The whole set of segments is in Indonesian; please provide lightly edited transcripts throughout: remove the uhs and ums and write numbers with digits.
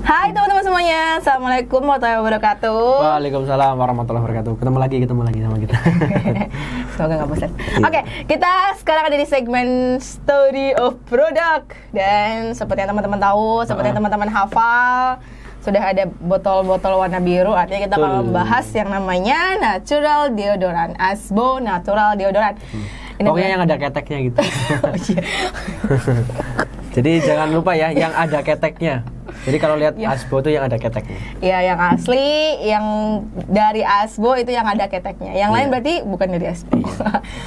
Hai teman-teman semuanya, Assalamualaikum warahmatullahi wabarakatuh. Waalaikumsalam warahmatullahi wabarakatuh. Ketemu lagi sama kita. Semoga nggak bosan. Oke, kita sekarang ada di segmen Story of Product. Dan seperti yang teman-teman tahu, seperti yang teman-teman hafal, sudah ada botol-botol warna biru. Artinya kita akan membahas yang namanya Natural Deodorant, Asbo Natural Deodorant. Pokoknya yang ada keteknya gitu. Jadi jangan lupa ya, yang ada keteknya. Jadi kalau lihat Asbo itu yang ada keteknya. Iya, yang asli, yang dari Asbo itu yang ada keteknya. Yang lain berarti bukan dari Asbo.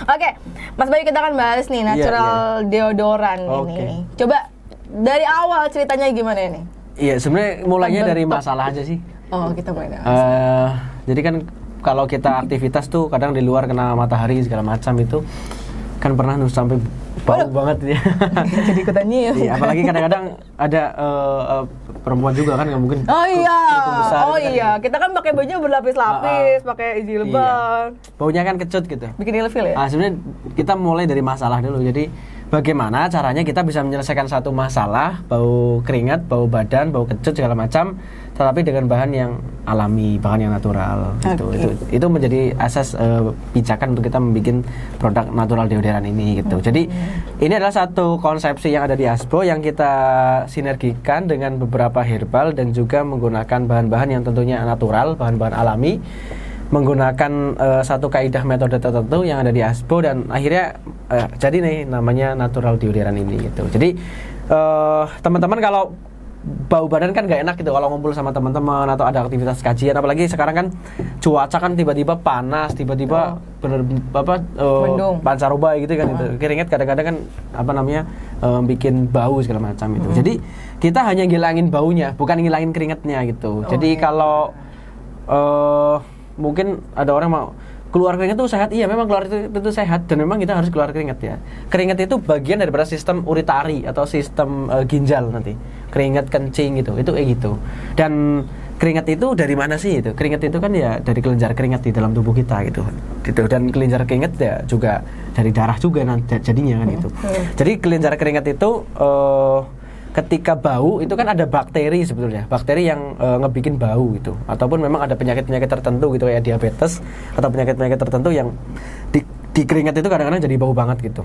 Oke, Mas Bayu, kita akan bahas nih natural deodorant ini. Coba dari awal ceritanya gimana ini? Iya, sebenarnya mulainya dari masalah aja sih. Oh, kita mulai dari masalah. Jadi kan kalau kita aktivitas tuh kadang di luar kena matahari segala macam itu kan pernah sampai bau banget ya. Jadi ikutan nyium. Iya, apalagi kadang-kadang ada perempuan juga kan nggak mungkin. Oh iya, besar, kita kan pakai baju berlapis-lapis, pakai jilbab. Iya. Baunya kan kecut gitu. Bikin ilfil ya. Sebenarnya kita mulai dari masalah dulu. Jadi bagaimana caranya kita bisa menyelesaikan satu masalah, bau keringat, bau badan, bau kecut segala macam, tetapi dengan bahan yang alami, bahan yang natural gitu. Itu menjadi asas pijakan untuk kita membuat produk natural deodorant ini gitu. Jadi ini adalah satu konsepsi yang ada di Asbo yang kita sinergikan dengan beberapa herbal dan juga menggunakan bahan-bahan yang tentunya natural, bahan-bahan alami, menggunakan satu kaidah metode tertentu yang ada di Asbo dan akhirnya jadi nih namanya natural deodorant ini gitu. Jadi teman-teman kalau bau badan kan gak enak gitu kalau ngumpul sama teman-teman atau ada aktivitas kajian, apalagi sekarang kan cuaca kan tiba-tiba panas, tiba-tiba pancaroba gitu kan itu. Keringat kadang-kadang kan bikin bau segala macam itu. Jadi kita hanya ngilangin baunya, bukan ngilangin keringatnya gitu. Jadi kalau mungkin ada orang mau keluar keringat itu sehat, iya memang keluar itu sehat dan memang kita harus keluar keringat ya. Keringat itu bagian daripada sistem uritari atau sistem ginjal nanti. Keringat kencing gitu, itu kayak gitu. Dan keringat itu dari mana sih itu? Keringat itu kan ya dari kelenjar keringat di dalam tubuh kita gitu. Dan kelenjar keringat ya juga dari darah juga nanti jadinya kan gitu. Jadi kelenjar keringat itu ketika bau itu kan ada bakteri sebetulnya, bakteri yang ngebikin bau gitu, ataupun memang ada penyakit-penyakit tertentu gitu kayak diabetes atau penyakit-penyakit tertentu yang di keringat itu kadang-kadang jadi bau banget gitu,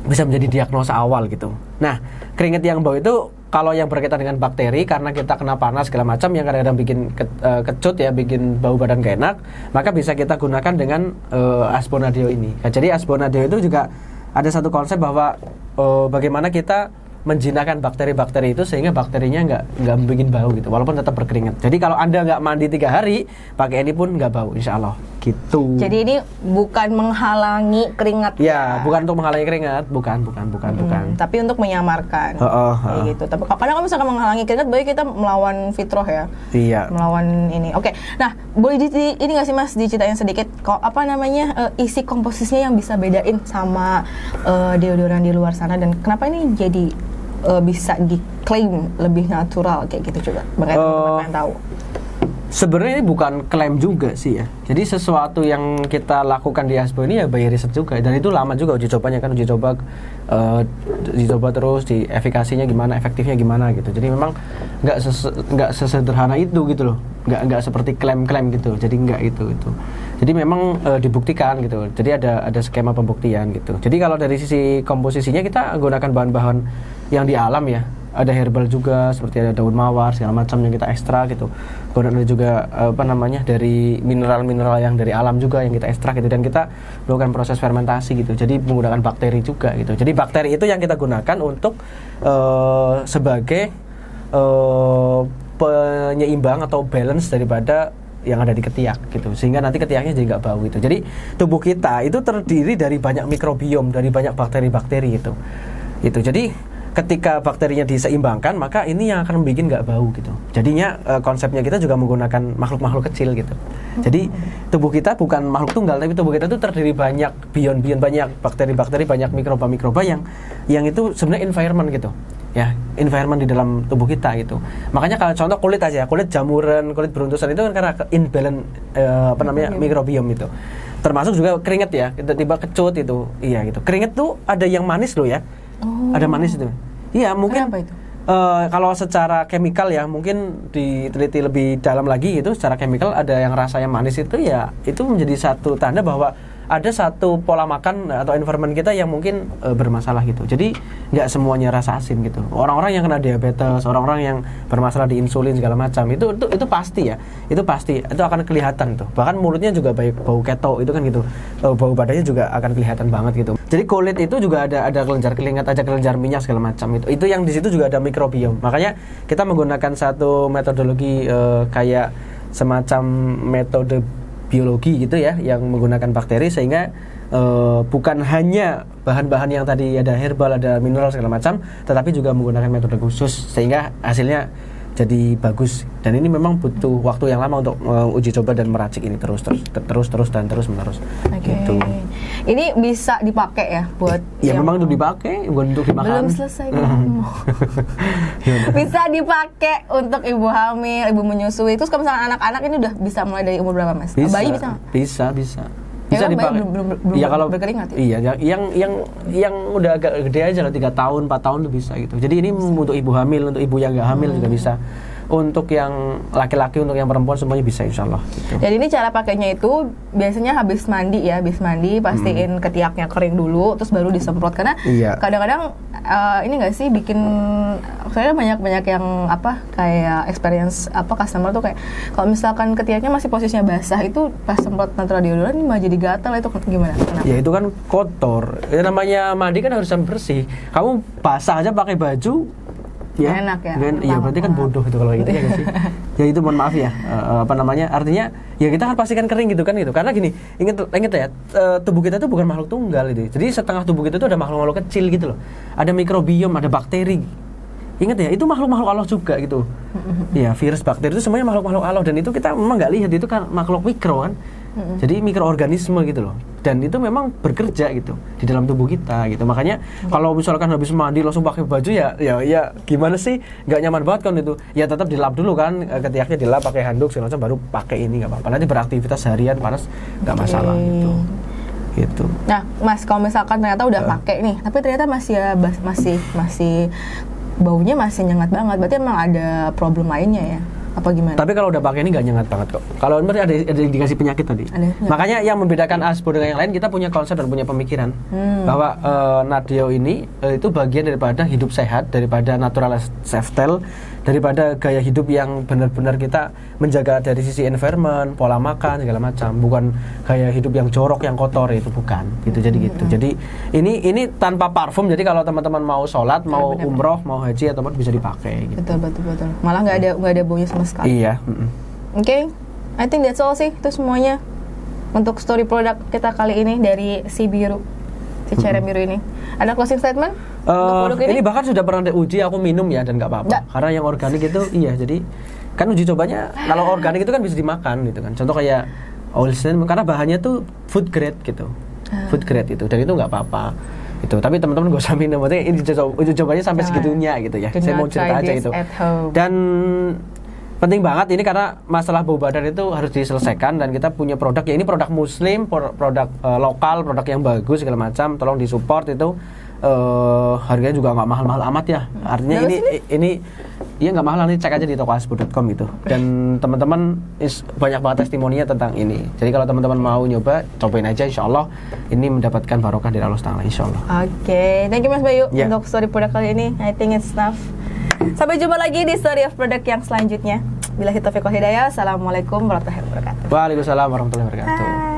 bisa menjadi diagnosa awal gitu. Nah, keringat yang bau itu kalau yang berkaitan dengan bakteri karena kita kena panas segala macam yang kadang-kadang bikin kecut ya, bikin bau badan gak enak, maka bisa kita gunakan dengan Asbonadeo ini. Nah, jadi Asbonadeo itu juga ada satu konsep bahwa bagaimana kita menjinakkan bakteri-bakteri itu sehingga bakterinya nggak bikin bau gitu, walaupun tetap berkeringat. Jadi kalau Anda nggak mandi 3 hari, pakai ini pun nggak bau, insya Allah gitu. Jadi ini bukan menghalangi keringat ya? Bukan untuk menghalangi keringat, bukan. Tapi untuk menyamarkan, kayak gitu. Tapi kadang kalau misalkan menghalangi keringat, berarti kita melawan fitrah ya. Iya. Melawan ini. Oke. Nah, boleh ini nggak sih Mas diceritain sedikit, isi komposisinya yang bisa bedain sama deodoran di luar sana dan kenapa ini jadi bisa diklaim lebih natural kayak gitu juga, makanya teman-teman pengen tahu. Sebenarnya ini bukan klaim juga sih ya. Jadi sesuatu yang kita lakukan di Asbo ini ya by riset juga, dan itu lama juga uji cobanya kan, uji coba terus di efikasinya gimana, efektifnya gimana gitu. Jadi memang nggak sesederhana itu gitu loh, nggak seperti klaim-klaim gitu. Jadi nggak itu. Jadi memang dibuktikan gitu. Jadi ada skema pembuktian gitu. Jadi kalau dari sisi komposisinya kita gunakan bahan-bahan yang di alam ya. Ada herbal juga seperti ada daun mawar segala macam yang kita ekstrak gitu. Kemudian ada juga dari mineral-mineral yang dari alam juga yang kita ekstrak gitu, dan kita melakukan proses fermentasi gitu. Jadi menggunakan bakteri juga gitu. Jadi bakteri itu yang kita gunakan untuk sebagai penyeimbang atau balance daripada yang ada di ketiak gitu, sehingga nanti ketiaknya jadi nggak bau gitu. Jadi tubuh kita itu terdiri dari banyak mikrobiom, dari banyak bakteri-bakteri gitu. Jadi ketika bakterinya diseimbangkan, maka ini yang akan bikin nggak bau gitu. Jadinya konsepnya kita juga menggunakan makhluk-makhluk kecil gitu. Jadi tubuh kita bukan makhluk tunggal, tapi tubuh kita itu terdiri banyak bion-bion, banyak bakteri-bakteri, banyak mikroba-mikroba yang itu sebenarnya environment gitu. Ya, environment di dalam tubuh kita gitu. Makanya kalau contoh kulit aja, kulit jamuran, kulit beruntusan itu kan karena imbalance mikrobiom itu. Termasuk juga keringat ya, tiba-tiba kecut itu. Iya gitu. Keringat tuh ada yang manis loh ya. Ada manis itu. Iya, mungkin kenapa itu? Kalau secara chemical ya mungkin diteliti lebih dalam lagi gitu, secara chemical ada yang rasanya manis itu ya itu menjadi satu tanda bahwa ada satu pola makan atau environment kita yang mungkin bermasalah gitu. Jadi nggak semuanya rasa asin gitu. Orang-orang yang kena diabetes, orang-orang yang bermasalah di insulin segala macam itu pasti ya. Itu pasti itu akan kelihatan tuh. Bahkan mulutnya juga bau keto itu kan gitu. Bau badannya juga akan kelihatan banget gitu. Jadi kulit itu juga ada kelenjar keringat, ada kelenjar minyak segala macam itu. Itu yang di situ juga ada mikrobiom. Makanya kita menggunakan satu metodologi kayak semacam metode biologi gitu ya, yang menggunakan bakteri sehingga bukan hanya bahan-bahan yang tadi ada herbal, ada mineral segala macam, tetapi juga menggunakan metode khusus sehingga hasilnya jadi bagus. Dan ini memang butuh waktu yang lama untuk uji coba dan meracik ini terus menerus. Gitu. Ini bisa dipakai ya buat ya memang untuk dipakai, bukan untuk dimakan. Belum selesai ngomong. Bisa dipakai untuk ibu hamil, ibu menyusui. Terus kalau misalnya anak-anak ini udah bisa mulai dari umur berapa, Mas? Bisa, bayi bisa nggak? Bisa Ya, dipakai. belum Ya kalau berkeringat ya? Iya, yang udah agak gede aja lah, 3 tahun, 4 tahun tuh bisa gitu. Jadi ini untuk ibu hamil, untuk ibu yang nggak hamil juga bisa. Untuk yang laki-laki, untuk yang perempuan semuanya bisa insyaallah gitu. Jadi ini cara pakainya itu biasanya habis mandi pastiin ketiaknya kering dulu terus baru disemprot karena kadang-kadang ini nggak sih bikin saya banyak yang kayak experience customer tuh kayak kalau misalkan ketiaknya masih posisinya basah itu pas semprot natural deodorant ini malah jadi gatal, itu gimana? Kenapa? Ya itu kan kotor. Ya, namanya mandi kan harus bersih. Kamu basah aja pakai baju ya, enak ya. Iya berarti kan bodoh itu kalau gitu ya nggak sih? Ya itu mohon maaf ya. Artinya ya kita kan pastikan kering gitu kan gitu. Karena gini, ingat ya, tubuh kita itu bukan makhluk tunggal itu. Jadi setengah tubuh kita itu ada makhluk-makhluk kecil gitu loh. Ada mikrobiom, ada bakteri. Ingat ya, itu makhluk-makhluk Allah juga gitu. Ya, virus, bakteri itu semuanya makhluk-makhluk Allah dan itu kita memang nggak lihat, itu kan makhluk mikro kan. Jadi mikroorganisme gitu loh. Dan itu memang bekerja gitu di dalam tubuh kita gitu. Makanya kalau misalkan habis mandi langsung pakai baju ya gimana sih? Nggak nyaman banget kan itu. Ya tetap dilap dulu kan, ketiaknya dilap pakai handuk segala macam baru pakai ini, nggak apa-apa. Nanti beraktivitas harian panas nggak masalah gitu. Nah, Mas, kalau misalkan ternyata udah pakai nih, tapi ternyata masih baunya masih nyengat banget. Berarti emang ada problem lainnya ya? Apa gimana? Tapi kalau udah pakai ini nggak nyengat banget kok. Kalau berarti ada indikasi penyakit tadi. Makanya yang membedakan Asbo dengan yang lain, kita punya konsep dan punya pemikiran bahwa Nadeo ini itu bagian daripada hidup sehat, daripada natural lifestyle, daripada gaya hidup yang benar-benar kita menjaga dari sisi environment, pola makan segala macam. Bukan gaya hidup yang jorok, yang kotor, itu bukan. Gitu jadi gitu. Jadi ini tanpa parfum. Jadi kalau teman-teman mau sholat, mau umroh, mau haji atau bisa dipakai. Gitu. Betul. Malah nggak ada baunya sama sekali. Iya. Oke, I think that's all sih, itu semuanya untuk story produk kita kali ini dari si Cerem Biru ini. Ada closing statement untuk produk ini bahkan sudah pernah diuji, aku minum ya dan nggak apa-apa. Karena yang organik itu jadi kan uji cobanya kalau organik itu kan bisa dimakan gitu kan. Contoh kayak Olsen karena bahannya tuh food grade gitu. Food grade itu dan itu nggak apa-apa. Itu tapi teman-teman gak usah minum, maksudnya ini uji cobanya sampai segitunya gitu ya. Saya mau cerita aja gitu. Dan penting banget ini karena masalah bau badan itu harus diselesaikan dan kita punya produk ya, ini produk muslim, produk lokal, produk yang bagus segala macam, tolong disupport itu. Harganya juga nggak mahal-mahal amat ya. Artinya ini ya nggak mahal, nanti cek aja di toko asbo.com gitu. Dan teman-teman banyak banget testimoninya tentang ini. Jadi kalau teman-teman mau nyoba, cobain aja, insya Allah ini mendapatkan barokah dari Allah Taala, insya Allah. Oke, thank you Mas Bayu untuk story produk kali ini. I think it's enough. Sampai jumpa lagi di story of product yang selanjutnya. Billahi taufiq wal hidayah. Assalamualaikum warahmatullahi wabarakatuh. Waalaikumsalam warahmatullahi wabarakatuh.